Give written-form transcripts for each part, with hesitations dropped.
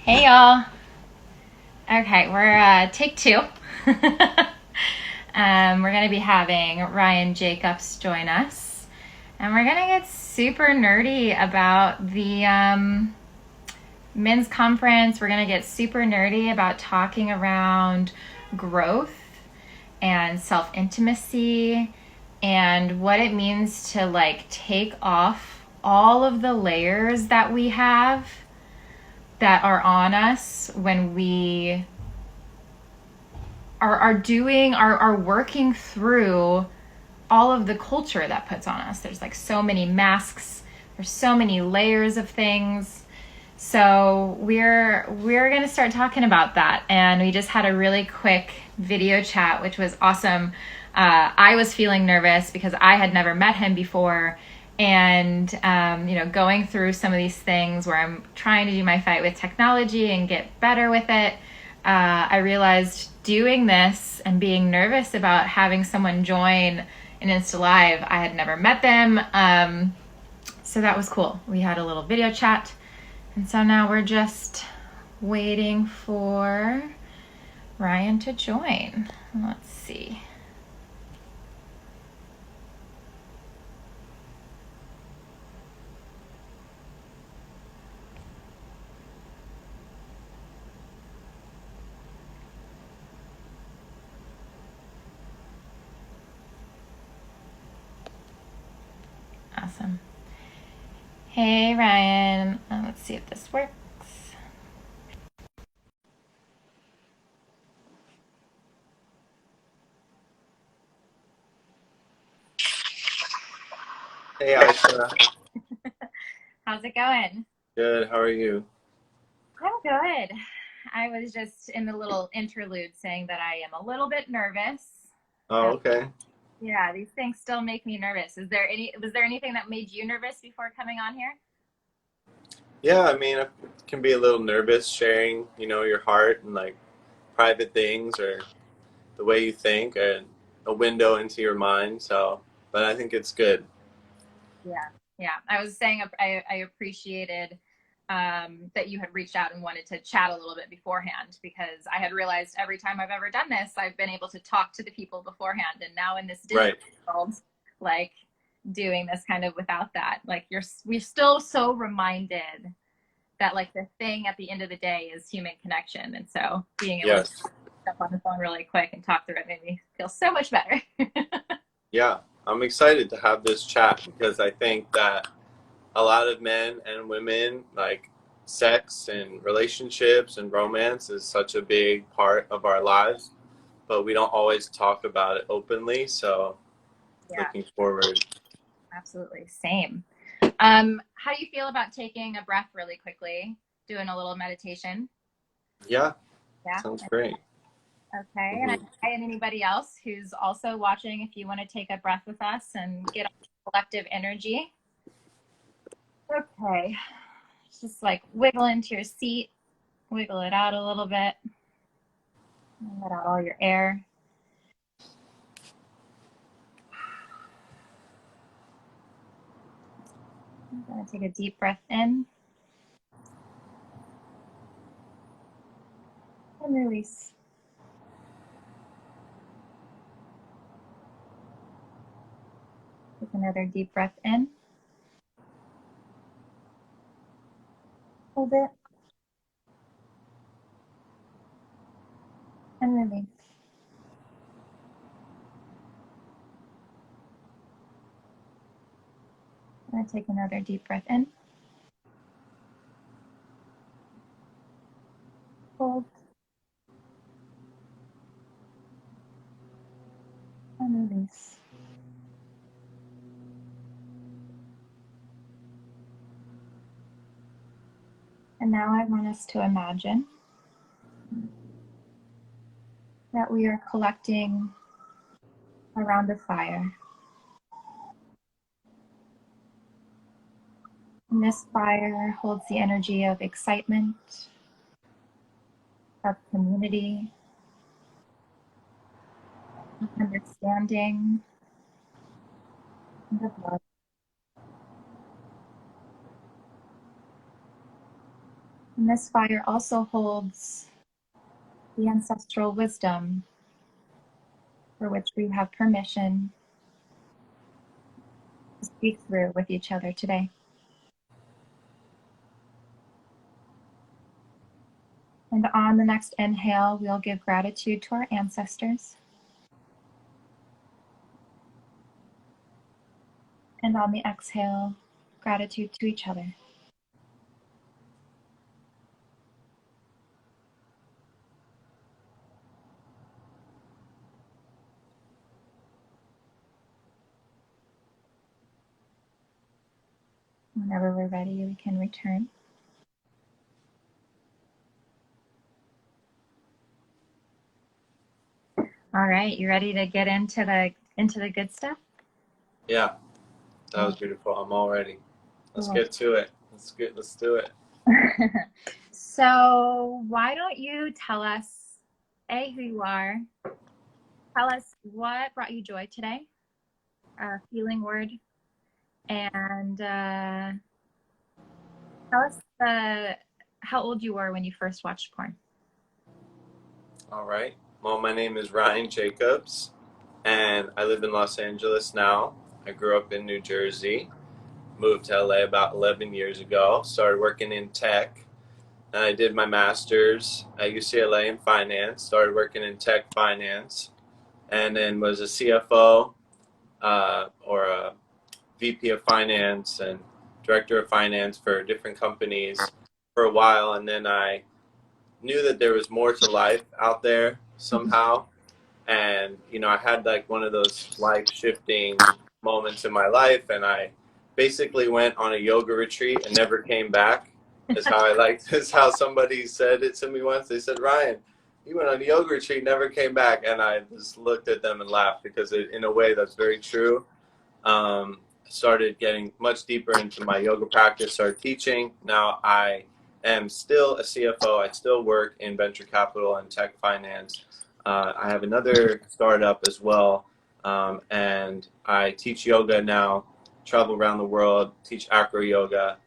Hey y'all. Okay, we're take two. We're gonna be having Ryan Jacobs join us, and we're gonna get super nerdy about the men's conference. We're gonna get super nerdy about talking around growth and self intimacy and what it means to like take off all of the layers that we have that are on us when we are working through all of the culture that puts on us. There's like so many masks, there's so many layers of things. So we're gonna start talking about that, and we just had a really quick video chat, which was awesome. I was feeling nervous because I had never met him before, and going through some of these things where I'm trying to do my fight with technology and get better with it. I realized doing this and being nervous about having someone join an Insta Live, I had never met them. So that was cool. We had a little video chat. And so now we're just waiting for Ryan to join. Let's see. Awesome. Hey, Ryan. Let's see if this works. Hey, Aisha. How's it going? Good. How are you? I'm good. I was just in the little interlude saying that I am a little bit nervous. Oh, Uh, okay. yeah, these things still make me nervous. Was there anything that made you nervous before coming on here? Yeah, I mean, I can be a little nervous sharing, your heart and like private things or the way you think and a window into your mind. So, but I think it's good. Yeah, yeah. I was saying I appreciated that you had reached out and wanted to chat a little bit beforehand because I had realized every time I've ever done this, I've been able to talk to the people beforehand, and now in this digital Right. world, like doing this kind of without that, like we're still so reminded that like the thing at the end of the day is human connection, and so being able to Yes. step on the phone really quick and talk through it made me feel so much better. Yeah. I'm excited to have this chat because I think that a lot of men and women like sex and relationships and romance is such a big part of our lives, but we don't always talk about it openly. So, Yeah, looking forward. absolutely. Same. How do you feel about taking a breath really quickly, doing a little meditation? Yeah, Yeah. sounds great. Okay. And Hmm. and anybody else who's also watching, if you want to take a breath with us and get collective energy. Okay. Just like wiggle into your seat, wiggle it out a little bit, and let out all your air. I'm going to take a deep breath in and release. Take another deep breath in, hold it, and release. I'm going to take another deep breath in, hold, and release. And now I want us to imagine that we are collecting around a fire. And this fire holds the energy of excitement, of community, of understanding, and of love. And this fire also holds the ancestral wisdom for which we have permission to speak through with each other today. And on the next inhale, we'll give gratitude to our ancestors. And on the exhale, gratitude to each other. Whenever we're ready, we can return. All right, you ready to get into the good stuff? Yeah, that was beautiful. I'm all ready. Let's get to it. Let's do it. So why don't you tell us, A, who you are, tell us what brought you joy today, a healing word, and tell us how old you were when you first watched porn. All right. Well, my name is Ryan Jacobs, and I live in Los Angeles now. I grew up in New Jersey, moved to LA about 11 years ago, started working in tech, and I did my master's at UCLA in finance, started working in tech finance, and then was a CFO or a VP of finance and director of finance for different companies for a while, and then I knew that there was more to life out there somehow. And I had like one of those life shifting moments in my life, and I basically went on a yoga retreat and never came back. Is how somebody said it to me once. They said, Ryan, you went on a yoga retreat, never came back. And I just looked at them and laughed, because in a way that's very true. Started getting much deeper into my yoga practice, started teaching. Now I am still a CFO. I still work in venture capital and tech finance. I have another startup as well, and I teach yoga now, travel around the world, teach acro yoga,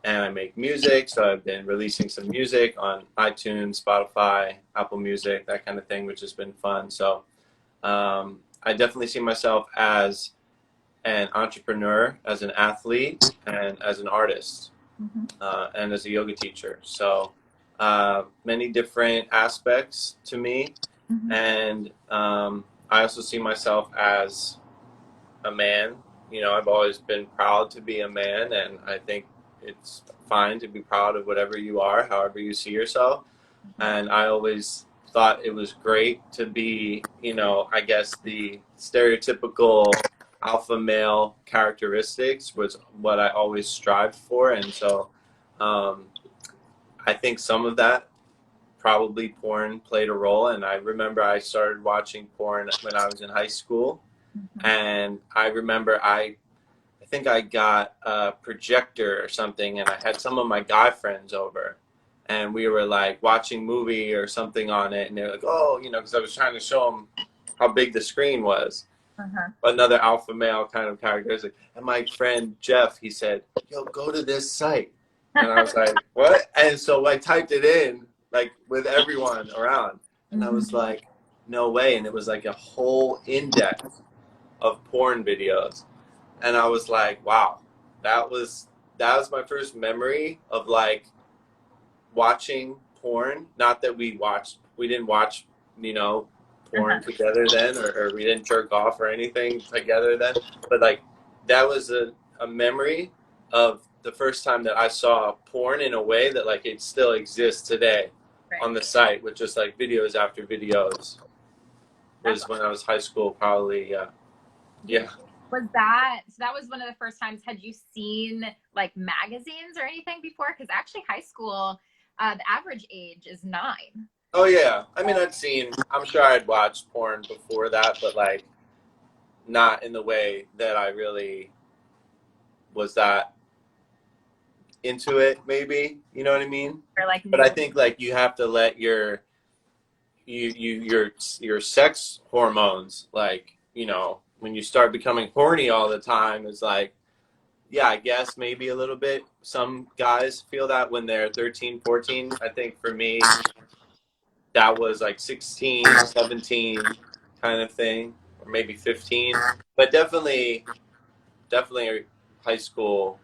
and I make music. So I've been releasing some music on iTunes, Spotify, Apple Music, that kind of thing, which has been fun. So I definitely see myself as an entrepreneur, as an athlete, and as an artist, and as a yoga teacher. So many different aspects to me. And I also see myself as a man. I've always been proud to be a man, and I think it's fine to be proud of whatever you are, however you see yourself. And I always thought it was great to be, I guess the stereotypical alpha male characteristics was what I always strived for. And so I think some of that, probably porn, played a role. And I remember I started watching porn when I was in high school. And I remember I think I got a projector or something, and I had some of my guy friends over, and we were like watching movie or something on it, and they're like, oh, because I was trying to show them how big the screen was. Another alpha male kind of characteristic. And my friend Jeff, he said, yo, go to this site. And I was like, what? And so I typed it in, like, with everyone around, and I was like, no way. And it was like a whole index of porn videos. And I was like, wow, that was my first memory of like watching porn. Not that we didn't watch, porn together then, or we didn't jerk off or anything together then, but like that was a memory of the first time that I saw porn in a way that like it still exists today on the site, with just like videos after videos. Was when I was high school, probably. Yeah. That was one of the first times? Had you seen like magazines or anything before? Because actually high school, the average age is 9. Oh yeah, I mean I'm sure I'd watched porn before that, but like not in the way that I really was that into it, maybe, you know what I mean? Or like, but I think like you have to let your sex hormones, like, when you start becoming horny all the time, is like yeah, I guess maybe a little bit. Some guys feel that when they're 13, 14. I think for me, that was like 16, 17 kind of thing, or maybe 15. But definitely high school,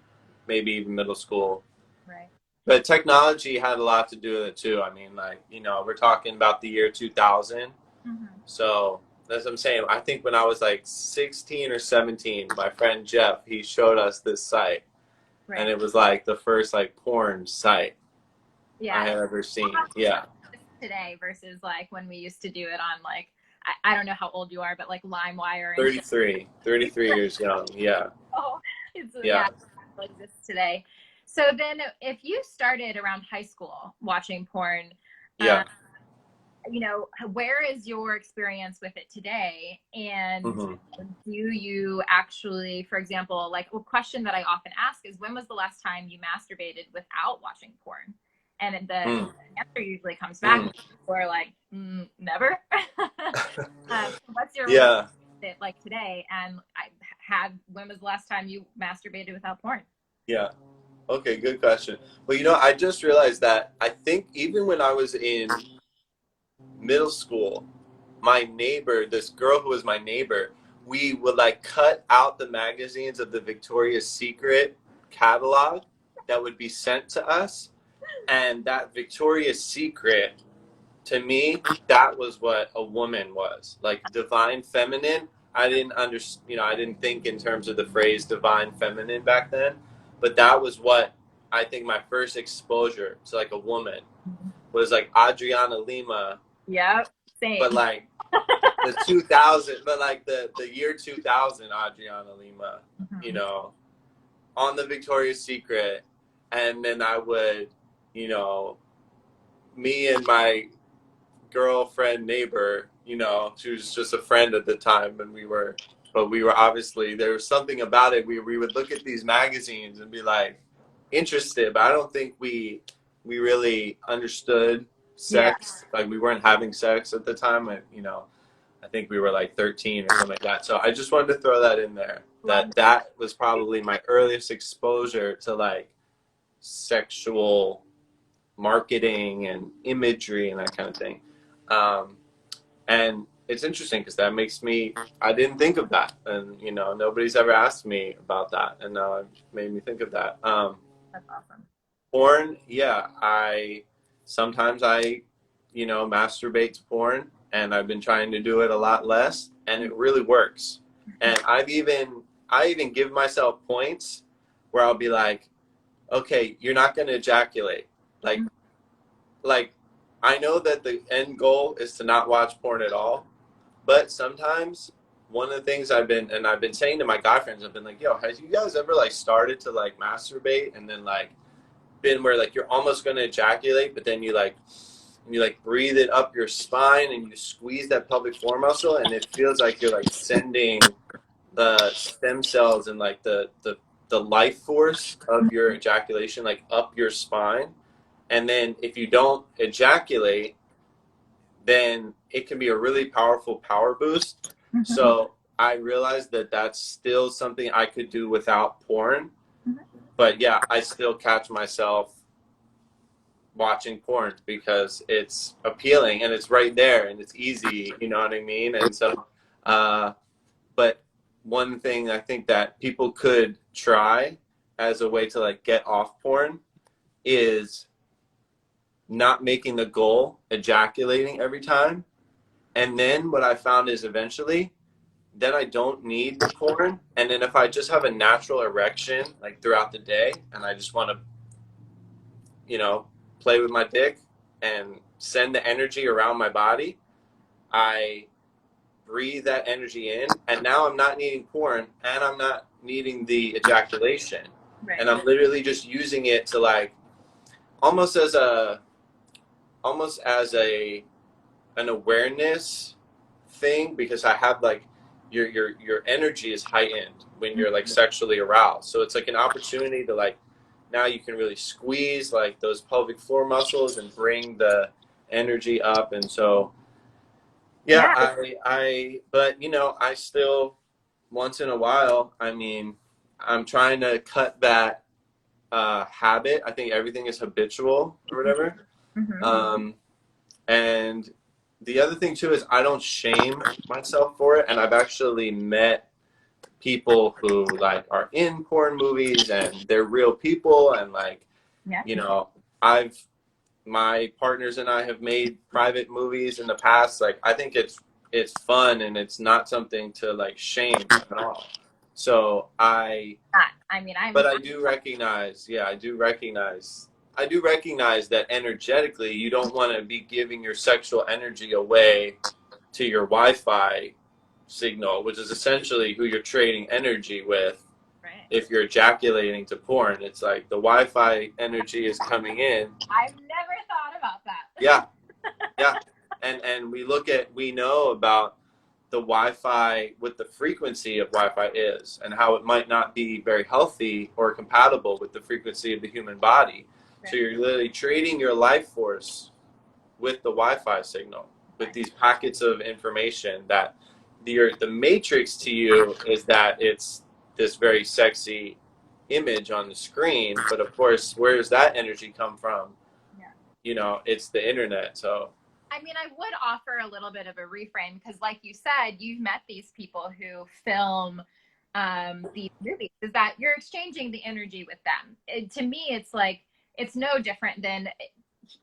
maybe even middle school. Right. But technology had a lot to do with it too. I mean, like, we're talking about the year 2000. Hmm. So that's what I'm saying. I think when I was like 16 or 17, my friend Jeff, he showed us this site. And Right. it was like the first like porn site I Yeah. had ever We'll seen. have to Yeah. talk about this today versus like when we used to do it on like I don't know how old you are, but like LimeWire and shit. 33 years young. Yeah. Oh, it's Yeah. yeah, it exists today. So then, if you started around high school watching porn, um, Yeah. where is your experience with it today? And Hmm. do you actually, for example, like a question that I often ask is, when was the last time you masturbated without watching porn? And the Mm. answer usually comes back Mm. or like, never. What's your relationship Yeah. with it like today? And when was the last time you masturbated without porn? Yeah. Okay, good question. Well, I just realized that I think even when I was in middle school, my neighbor, this girl who was my neighbor, we would like cut out the magazines of the Victoria's Secret catalog that would be sent to us. And that Victoria's Secret, to me, that was what a woman was. Like divine feminine. I didn't understand, I didn't think in terms of the phrase divine feminine back then, but that was what I think my first exposure to like a woman was like Adriana Lima, Yep, but same. like the 2000, but like the year 2000 Adriana Lima, you Mhm. know, on the Victoria's Secret. And then I would, you know, me and my girlfriend neighbor, she was just a friend at the time, and but we were obviously, there was something about it. We would look at these magazines and be like interested, but I don't think we really understood Yeah. sex. Like we weren't having sex at the time. I think we were like 13 or something like that. So I just wanted to throw that in there. Love That was probably my earliest exposure to like sexual marketing and imagery and that kind of thing. Um, and it's interesting because that makes me, I didn't think of that. And, nobody's ever asked me about that. And now it made me think of that. That's awesome. Porn, yeah, sometimes masturbate to porn, and I've been trying to do it a lot less, and it really works. And I even give myself points where I'll be like, okay, you're not going to ejaculate. Like, like I know that the end goal is to not watch porn at all, but sometimes one of the things I've been saying to my guy friends, I've been like, yo, has you guys ever like started to like masturbate and then like been where like you're almost going to ejaculate, but then you like breathe it up your spine and you squeeze that pelvic floor muscle, and it feels like you're like sending the stem cells and like the life force of your ejaculation like up your spine. And then if you don't ejaculate, then it can be a really powerful power boost. So I realized that that's still something I could do without porn. But yeah, I still catch myself watching porn because it's appealing and it's right there and it's easy, you know what I mean? And so, but one thing I think that people could try as a way to like get off porn is not making the goal ejaculating every time. And then what I found is eventually, then I don't need the porn. And then if I just have a natural erection like throughout the day and I just want to, play with my dick and send the energy around my body, I breathe that energy in. And now I'm not needing porn and I'm not needing the ejaculation. Right. And I'm literally just using it to like almost as a almost as a an awareness thing, because I have like your energy is heightened when you're like sexually aroused. So it's like an opportunity to like now you can really squeeze like those pelvic floor muscles and bring the energy up. And so yeah, Yeah. I but I still once in a while, I mean, I'm trying to cut that habit. I think everything is habitual or whatever. Mm-hmm. Um, and the other thing too is I don't shame myself for it, and I've actually met people who like are in porn movies and they're real people, and like, Yeah. you know, I've my partners and I have made private movies in the past. Like, I think it's fun and it's not something to like shame at all. So I mean, I'm but I do recognize, yeah, I do recognize that energetically you don't want to be giving your sexual energy away to your Wi-Fi signal, which is essentially who you're trading energy with. right. If you're ejaculating to porn, it's like the Wi-Fi energy is coming in. I've never thought about that. Yeah, yeah. And we know about the Wi-Fi, what the frequency of Wi-Fi is, and how it might not be very healthy or compatible with the frequency of the human body. Right. So you're literally trading your life force with the Wi-Fi signal, with these packets of information that the matrix to you is that it's this very sexy image on the screen, but of course, where does that energy come from? Yeah. You know, it's the internet. So I mean, I would offer a little bit of a reframe because, like you said, you've met these people who film these movies. Is that you're exchanging the energy with them? To me, it's like it's no different than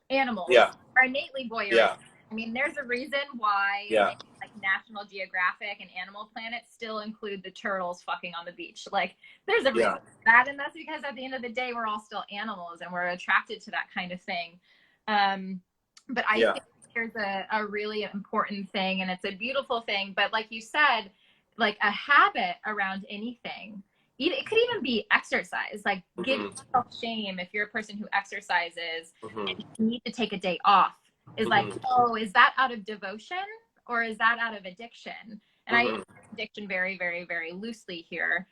animals yeah, are innately voyeuristic. yeah, I mean, there's a reason why yeah, things like National Geographic and Animal Planet still include the turtles fucking on the beach. Like, there's a reason yeah, for that, and that's because at the end of the day, we're all still animals and we're attracted to that kind of thing. But I yeah, think there's a really important thing, and it's a beautiful thing. But like you said, like a habit around anything, it could even be exercise. Like, give mm-hmm, yourself shame if you're a person who exercises mm-hmm, and you need to take a day off. Is like, mm-hmm, oh, is that out of devotion or is that out of addiction? And I use mm-hmm. addiction very, very, very loosely here,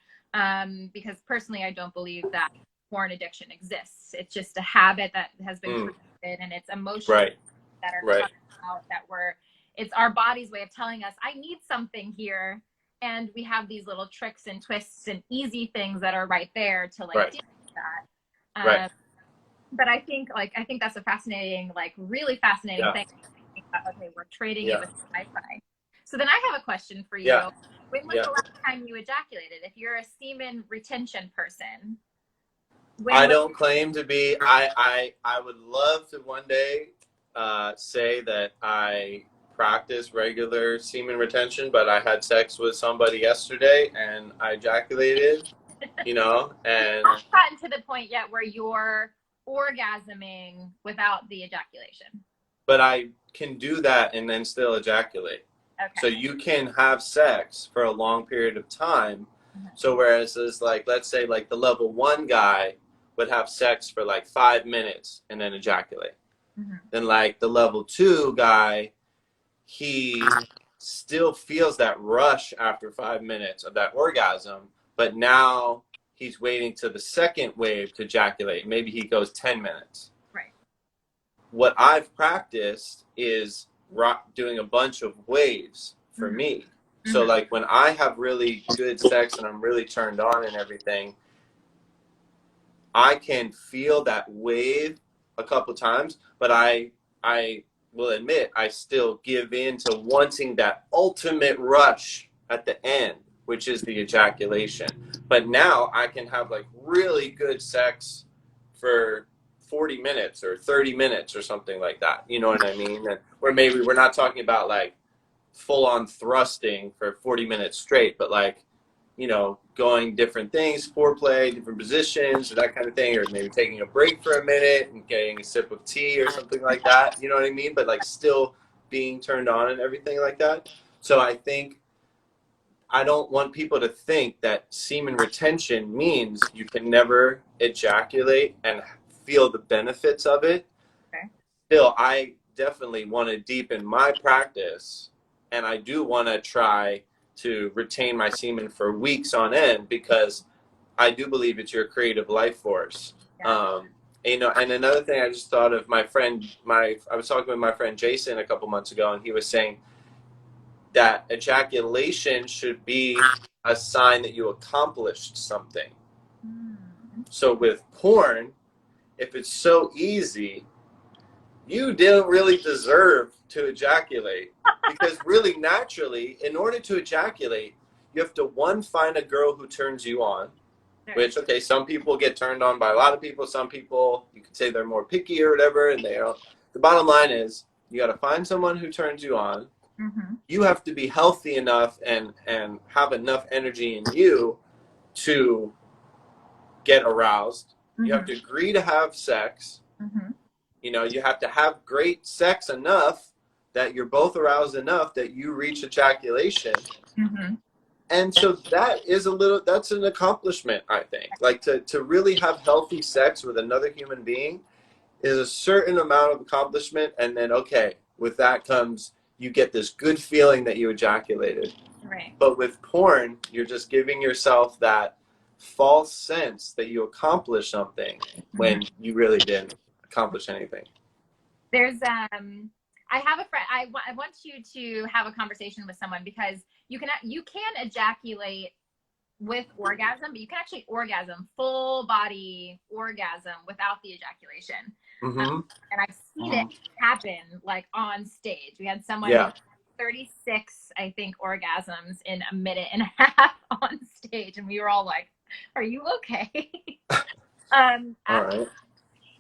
because personally, I don't believe that porn addiction exists. It's just a habit that has been Mm. created, and it's emotions Right, that are right, coming out that it's our body's way of telling us, I need something here. And we have these little tricks and twists and easy things that are right there to like right, deal with that. right. But I think that's a fascinating, like really fascinating Yeah, thing. Okay, we're trading it yeah, with Wi-Fi. So then I have a question for you. yeah, When was yeah. the last time you ejaculated? If you're a semen retention person, when I was don't claim to be. I would love to one day say that I practice regular semen retention, but I had sex with somebody yesterday and I ejaculated. You know, you've and not gotten to the point yet where you're orgasming without the ejaculation? but I can do that and then still ejaculate. So Okay. you can have sex for a long period of time. So whereas is like, let's say like the level one guy would have sex for like 5 minutes and then ejaculate. Mm-hmm. Then like the level two guy, he still feels that rush after 5 minutes of that orgasm, but now he's waiting to the second wave to ejaculate. Maybe he goes 10 minutes. Right. What I've practiced is doing a bunch of waves for Mm-hmm. me. So Mm-hmm. like when I have really good sex and I'm really turned on and everything, I can feel that wave a couple times, but I will admit I still give in to wanting that ultimate rush at the end, which is the ejaculation. But now I can have like really good sex for 40 minutes or 30 minutes or something like that. You know what I mean? And where maybe we're not talking about like full on thrusting for 40 minutes straight, but like, you know, going different things, foreplay, different positions, or that kind of thing, or maybe taking a break for a minute and getting a sip of tea or something like that. You know what I mean? But like still being turned on and everything like that. So I think I don't want people to think that semen retention means you can never ejaculate and feel the benefits of it. Okay. Still, I definitely want to deepen my practice, and I do want to try to retain my semen for weeks on end because I do believe it's your creative life force. Yeah. You know, and another thing I just thought of I was talking with my friend Jason a couple months ago, and he was saying that ejaculation should be a sign that you accomplished something. So with porn, if it's so easy, you didn't really deserve to ejaculate, because really naturally, in order to ejaculate, you have to, one, find a girl who turns you on, Sure. which, okay, some people get turned on by a lot of people. Some people, you could say they're more picky or whatever, and they don't. The bottom line is you got to find someone who turns you on. Mm-hmm. You have to be healthy enough and have enough energy in you to get aroused. Mm-hmm. You have to agree to have sex. Mm-hmm. You know, you have to have great sex enough that you're both aroused enough that you reach ejaculation. Mm-hmm. And so that's an accomplishment, I think. Like to really have healthy sex with another human being is a certain amount of accomplishment. And then, okay, with that comes, you get this good feeling that you ejaculated. Right. But with porn, you're just giving yourself that false sense that you accomplished something when you really didn't accomplish anything. There's I have a friend. I want you to have a conversation with someone, because you can ejaculate with orgasm, but you can actually orgasm, full body orgasm, without the ejaculation. Mm-hmm. And I've seen it happen, like, on stage. We had someone Yeah. do 36, I think, orgasms in a minute and a half on stage, and we were all like, "Are you okay?" All right.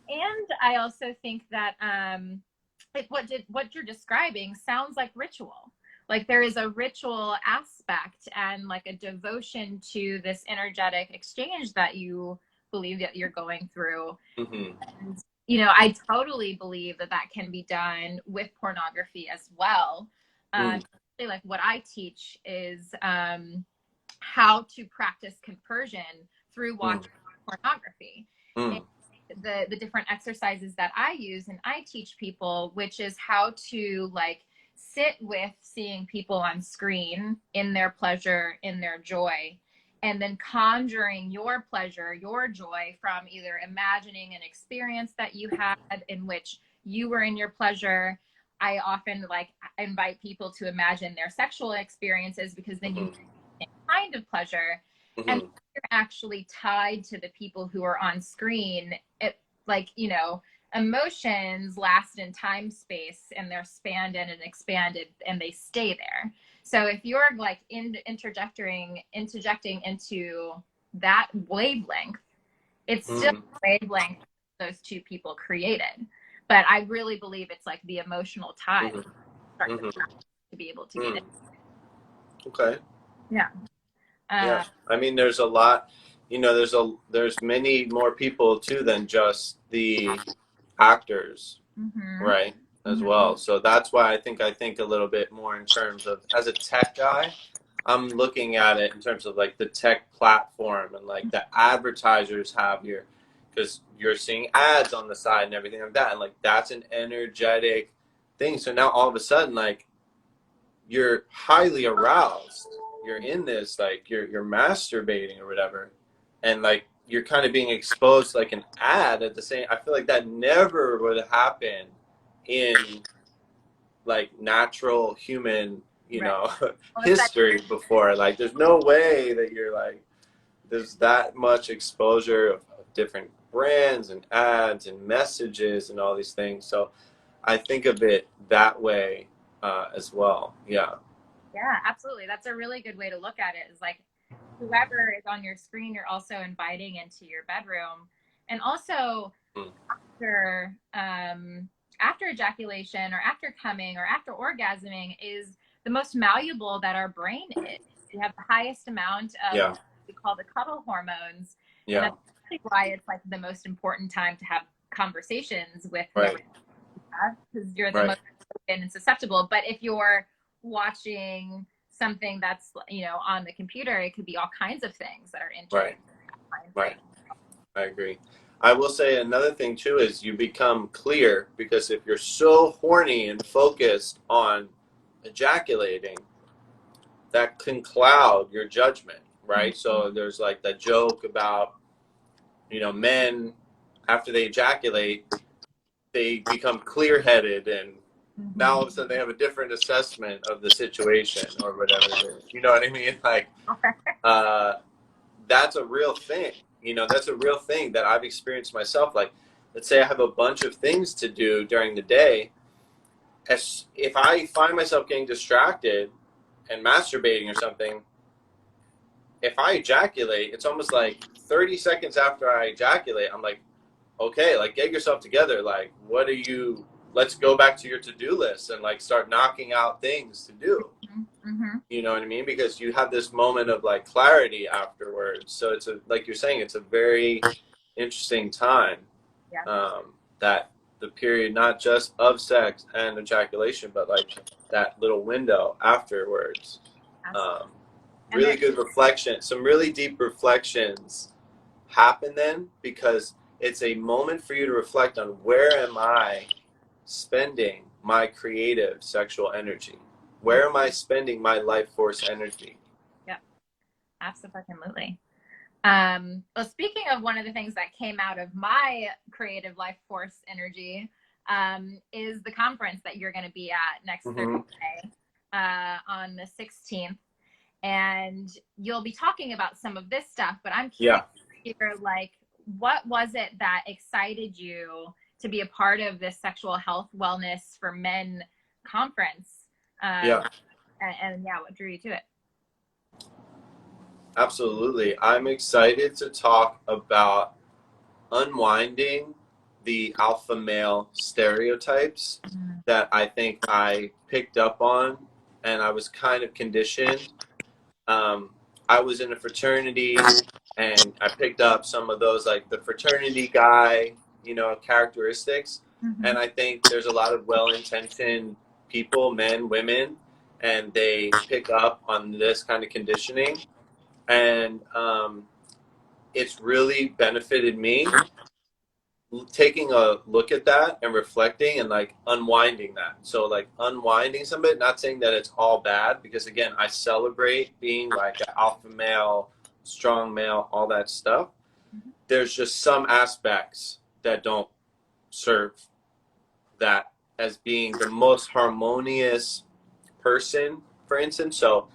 And I also think that like what you're describing sounds like ritual. Like there is a ritual aspect and like a devotion to this energetic exchange that you believe that you're going through. Mm-hmm. And, you know, I totally believe that that can be done with pornography as well. Like what I teach is how to practice conversion through watching pornography. And the different exercises that I use and I teach people, which is how to like sit with seeing people on screen in their pleasure, in their joy, and then conjuring your pleasure, your joy from either imagining an experience that you had in which you were in your pleasure. I often like invite people to imagine their sexual experiences, because then you get kind of pleasure. And you're actually tied to the people who are on screen. It, like, you know, emotions last in time space, and they're expanded and expanded, and they stay there. So if you're like interjecting into that wavelength, it's still wavelength those two people created. But I really believe it's like the emotional tie to be able to get it. Okay. Yeah. Yeah. I mean, there's a lot, you know, there's many more people too than just the actors, right? As well. So that's why I think a little bit more in terms of, as a tech guy, I'm looking at it in terms of like the tech platform and like the advertisers have your, because you're seeing ads on the side and everything like that. And like, that's an energetic thing. So now all of a sudden, like, you're highly aroused. You're in this, like, you're masturbating or whatever. And like, you're kind of being exposed to like an ad at the same. I feel like that never would happen in like natural human, you know, history before. Like, there's no way that you're like, there's that much exposure of different brands and ads and messages and all these things. So I think of it that way as well. Yeah. Yeah, absolutely. That's a really good way to look at it, is like whoever is on your screen, you're also inviting into your bedroom. And also after ejaculation or after coming or after orgasming is the most malleable that our brain is. We have the highest amount of what we call the cuddle hormones. Yeah. And that's why it's like the most important time to have conversations with because you're the most open and susceptible. But if you're watching something that's, you know, on the computer, it could be all kinds of things that are interesting. Right. I agree. I will say another thing too is you become clear, because if you're so horny and focused on ejaculating, that can cloud your judgment, right? So there's like the joke about, you know, men after they ejaculate, they become clear-headed, and now all of a sudden they have a different assessment of the situation or whatever it is. You know what I mean? Like, that's a real thing. You know, that's a real thing that I've experienced myself. Like, let's say I have a bunch of things to do during the day. As if I find myself getting distracted and masturbating or something, if I ejaculate, it's almost like 30 seconds after I ejaculate, I'm like, okay, like get yourself together. Like, what are you, let's go back to your to-do list and like start knocking out things to do. Mm-hmm. You know what I mean? Because you have this moment of like clarity afterwards. So it's a, like you're saying, it's a very interesting time. Yeah. That the period, not just of sex and ejaculation, but like that little window afterwards. Um, really good reflection, some really deep reflections happen then, because it's a moment for you to reflect on, where am I spending my creative sexual energy? Where am I spending my life force energy? Yeah, absolutely. Well, speaking of one of the things that came out of my creative life force energy, is the conference that you're going to be at next Thursday, on the 16th. And you'll be talking about some of this stuff, but I'm curious to hear, like, what was it that excited you to be a part of this sexual health wellness for men conference? And what drew you to it? Absolutely. I'm excited to talk about unwinding the alpha male stereotypes that I think I picked up on and I was kind of conditioned. I was in a fraternity and I picked up some of those, like the fraternity guy, you know, characteristics. And I think there's a lot of well-intentioned people, men, women, and they pick up on this kind of conditioning. And it's really benefited me, taking a look at that and reflecting and like unwinding that. So like unwinding some of it, not saying that it's all bad, because again, I celebrate being like an alpha male, strong male, all that stuff. There's just some aspects that don't serve that as being the most harmonious person, for instance. So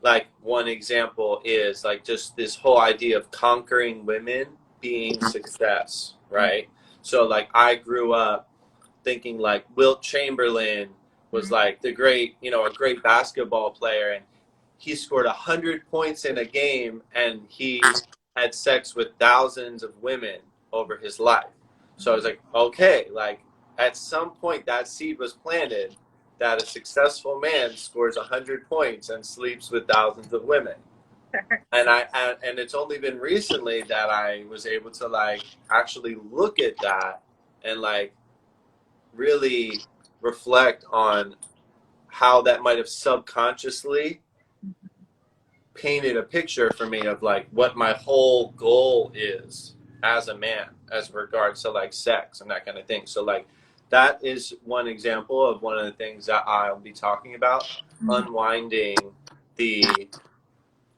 like one example is like just this whole idea of conquering women being success, right? So like I grew up thinking like Wilt Chamberlain was like the great, you know, a great basketball player, and he scored 100 points in a game and he had sex with thousands of women over his life. So I was like, okay, like at some point that seed was planted that a successful man scores 100 points and sleeps with thousands of women. And it's only been recently that I was able to like actually look at that and like really reflect on how that might have subconsciously painted a picture for me of like what my whole goal is as a man as regards to like sex and that kind of thing. So like that is one example of one of the things that I'll be talking about, unwinding the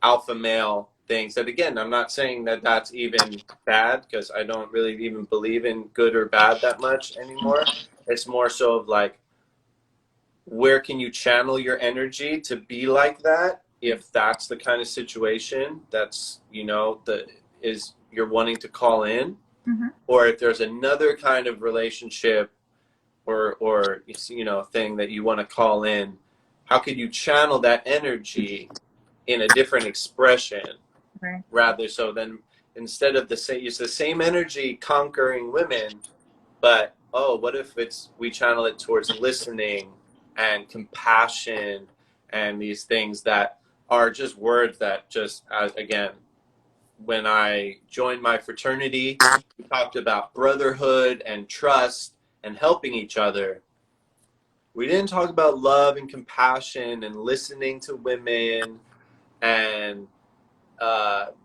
alpha male things. That again, I'm not saying that that's even bad, because I don't really even believe in good or bad that much anymore. It's more so of like, where can you channel your energy to be like that, if that's the kind of situation that's, you know, the is you're wanting to call in, or if there's another kind of relationship or you know, thing that you want to call in, how could you channel that energy in a different expression, rather so than instead of it's the same energy conquering women, but oh, what if it's we channel it towards listening and compassion and these things that are just words that just, again, when I joined my fraternity, we talked about brotherhood and trust and helping each other. We didn't talk about love and compassion and listening to women and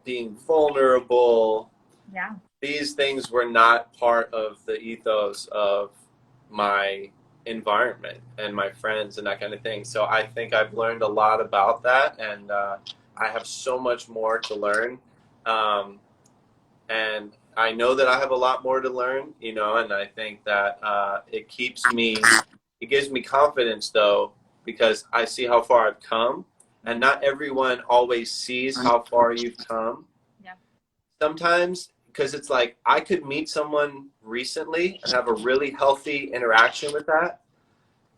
being vulnerable. Yeah. These things were not part of the ethos of my environment and my friends and that kind of thing. So I think I've learned a lot about that, and I have so much more to learn. And I know that I have a lot more to learn, you know, and I think that it gives me confidence though, because I see how far I've come, and not everyone always sees how far you've come. Yeah. sometimes, because it's like I could meet someone recently and have a really healthy interaction with that,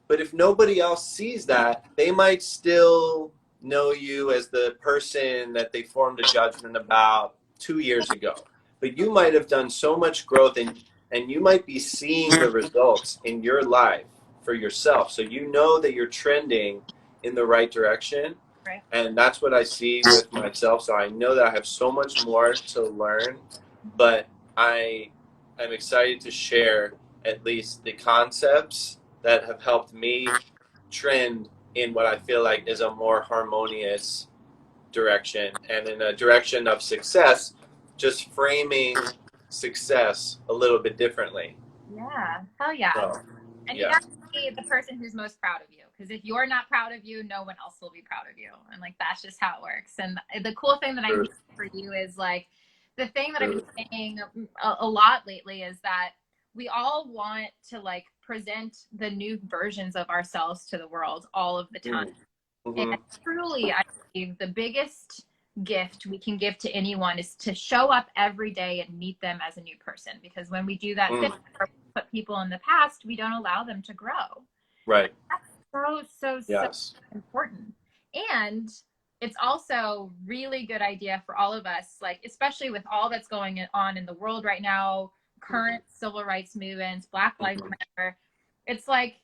but if nobody else sees that, they might still know you as the person that they formed a judgment about 2 years ago. But you might have done so much growth, and you might be seeing the results in your life for yourself. So you know that you're trending in the right direction. Right. And that's what I see with myself. So I know that I have so much more to learn, but I am excited to share at least the concepts that have helped me trend in what I feel like is a more harmonious direction and in a direction of success, just framing success a little bit differently. Yeah. Hell yeah. So, And you yeah. got to be the person who's most proud of you. Because if you're not proud of you, no one else will be proud of you. And like, that's just how it works. And the cool thing that I hear True. for you is like, the thing that I've been True. saying a lot lately is that we all want to like present the new versions of ourselves to the world all of the time. And Mm-hmm. truly, I believe the biggest gift we can give to anyone is to show up every day and meet them as a new person. Because when we do that thing where we put people in the past, we don't allow them to grow. Right. That's so Yes. important. And it's also really good idea for all of us, like especially with all that's going on in the world right now, current civil rights movements, Black Lives Matter. It's like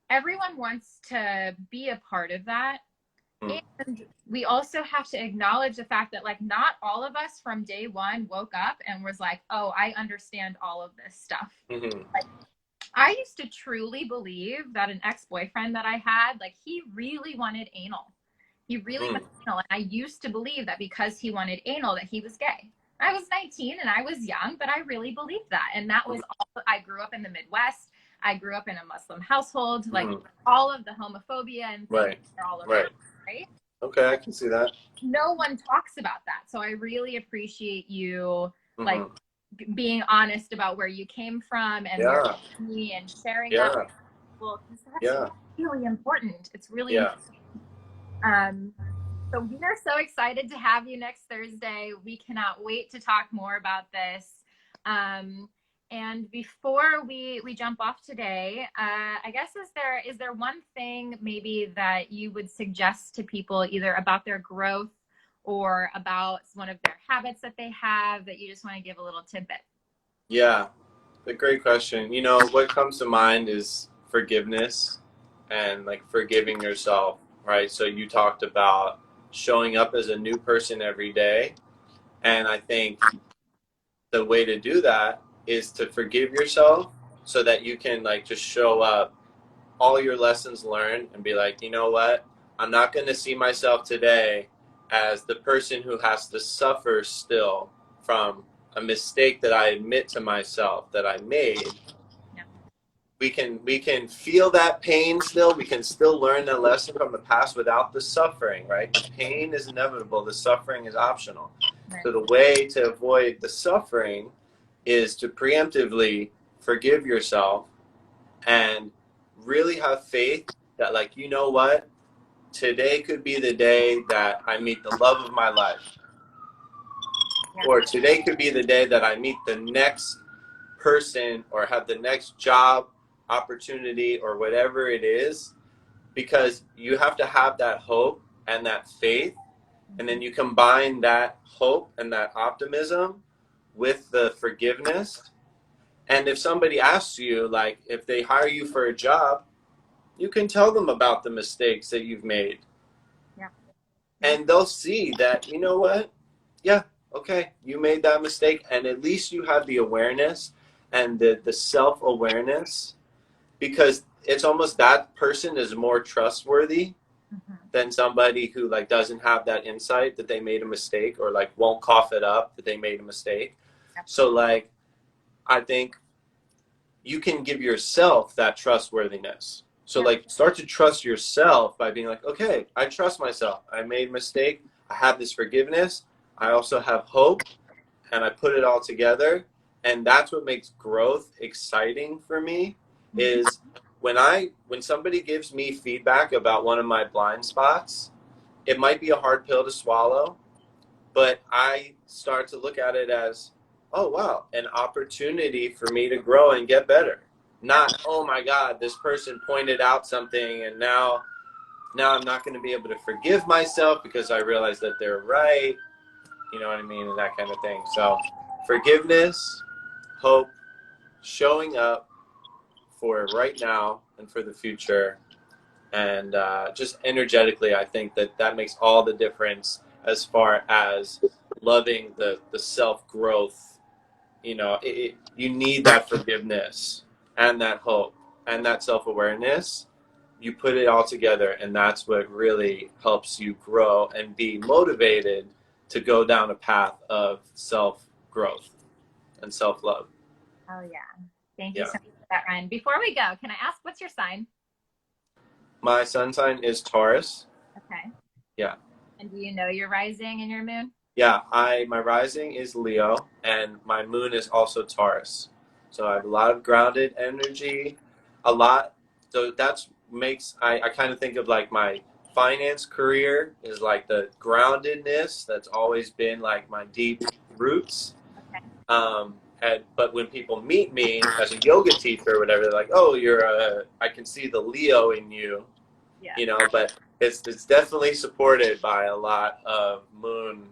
everyone wants to be a part of that. And we also have to acknowledge the fact that like not all of us from day one woke up and was like, oh, I understand all of this stuff. Mm-hmm. Like, I used to truly believe that an ex-boyfriend that I had, like he really wanted anal. He really wanted anal. And I used to believe that because he wanted anal that he was gay. I was 19 and I was young, but I really believed that. And that was all. I grew up in the Midwest. I grew up in a Muslim household. Like all of the homophobia and things are all around, right? Okay, I can see that. No one talks about that. So I really appreciate you like being honest about where you came from and your journey and sharing that with people, because that's really important. It's really important. So we are so excited to have you next Thursday. We cannot wait to talk more about this. And before we jump off today, I guess is there one thing maybe that you would suggest to people either about their growth or about one of their habits that they have that you just want to give a little tidbit? Yeah, a great question. You know, what comes to mind is forgiveness and like forgiving yourself, right? So you talked about showing up as a new person every day. And I think the way to do that is to forgive yourself so that you can like just show up all your lessons learned and be like, you know what? I'm not going to see myself today as the person who has to suffer still from a mistake that I admit to myself that I made. Yeah. We can feel that pain still. We can still learn that lesson from the past without the suffering, right? The pain is inevitable. The suffering is optional. Right. So the way to avoid the suffering is to preemptively forgive yourself and really have faith that, like, you know what? Today could be the day that I meet the love of my life. Yeah. Or today could be the day that I meet the next person or have the next job opportunity or whatever it is, because you have to have that hope and that faith, and then you combine that hope and that optimism with the forgiveness. And if somebody asks you, like, if they hire you for a job, you can tell them about the mistakes that you've made. Yeah. And they'll see that, you know what? Yeah, okay, you made that mistake. And at least you have the awareness and the self-awareness, because it's almost that person is more trustworthy than somebody who like doesn't have that insight that they made a mistake or like won't cough it up that they made a mistake. So like, I think you can give yourself that trustworthiness. So like start to trust yourself by being like, okay, I trust myself. I made a mistake. I have this forgiveness. I also have hope, and I put it all together. And that's what makes growth exciting for me is when somebody gives me feedback about one of my blind spots, it might be a hard pill to swallow, but I start to look at it as, oh wow, an opportunity for me to grow and get better. Not, oh my God, this person pointed out something and now I'm not going to be able to forgive myself because I realize that they're right. You know what I mean? And that kind of thing. So forgiveness, hope, showing up for right now and for the future. And just energetically, I think that that makes all the difference as far as loving the self-growth. You know, you need that forgiveness and that hope and that self-awareness. You put it all together, and that's what really helps you grow and be motivated to go down a path of self-growth and self-love. Oh yeah. Thank you Yeah. so much for that, Ryan. Before we go, can I ask what's your sign? My sun sign is Taurus. Okay. Yeah. And do you know your rising and your moon? Yeah, my rising is Leo and my moon is also Taurus. So I have a lot of grounded energy, a lot. So that's makes I kind of think of like my finance career is like the groundedness that's always been like my deep roots. Okay. But when people meet me as a yoga teacher or whatever, they're like, "Oh, I can see the Leo in you," Yeah. you know. But it's definitely supported by a lot of moon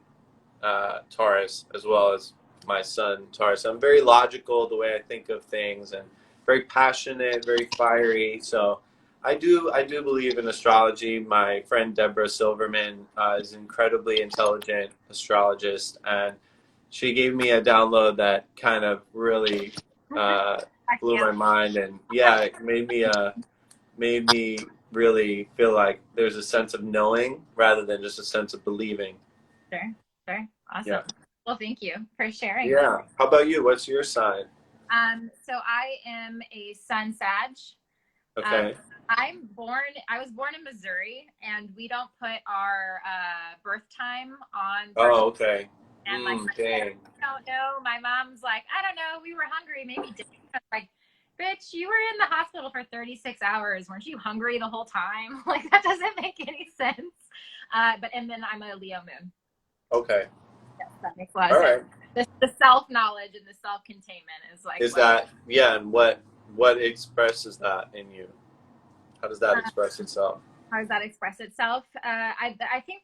Taurus as well as my son Taurus. I'm very logical the way I think of things and very passionate, very fiery. So I do believe in astrology. My friend Deborah Silverman is an incredibly intelligent astrologist, and she gave me a download that kind of really I blew can't. my mind, and yeah, it made me really feel like there's a sense of knowing rather than just a sense of believing. Sure. Sure. Yeah. Awesome. Well, thank you for sharing that. Yeah. How about you? What's your sign? So I am a Sun Sag. Um, Okay. I was born in Missouri, and we don't put our birth time on birth. Oh, okay. And my Dang. don't know. My mom's like, I don't know. We were hungry, maybe dinner. Like, bitch, you were in the hospital for 36 hours. Weren't you hungry the whole time? Like, that doesn't make any sense. And then I'm a Leo moon. Okay. Yes, that makes a lot of All sense. right. The self knowledge and the self containment is like Is what. that yeah? And what expresses that in you? How does that Uh, express itself? how does that express itself? I think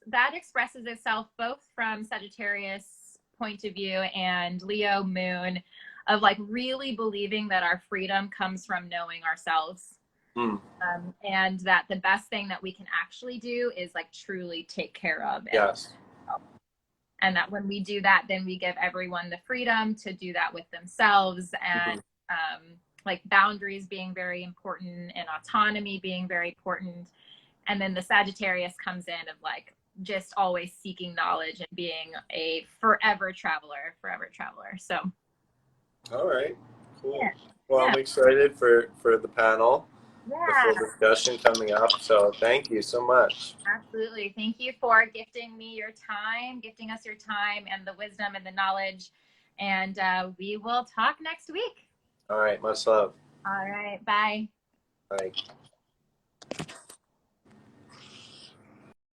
that expresses itself both from Sagittarius point of view and Leo moon, of like really believing that our freedom comes from knowing ourselves. Hmm. And that the best thing that we can actually do is like truly take care of it. Yes. And that when we do that, then we give everyone the freedom to do that with themselves. And Mhm. like boundaries being very important and autonomy being very important. And then the Sagittarius comes in of like just always seeking knowledge and being a forever traveler. So All right. Cool. yeah, Well, yeah, I'm excited for the panel, the full yeah, discussion coming up. So thank you so much. absolutely. Thank you for gifting me your time, gifting us your time and the wisdom and the knowledge. And we will talk next week. All right. Much love. All right. Bye. Bye.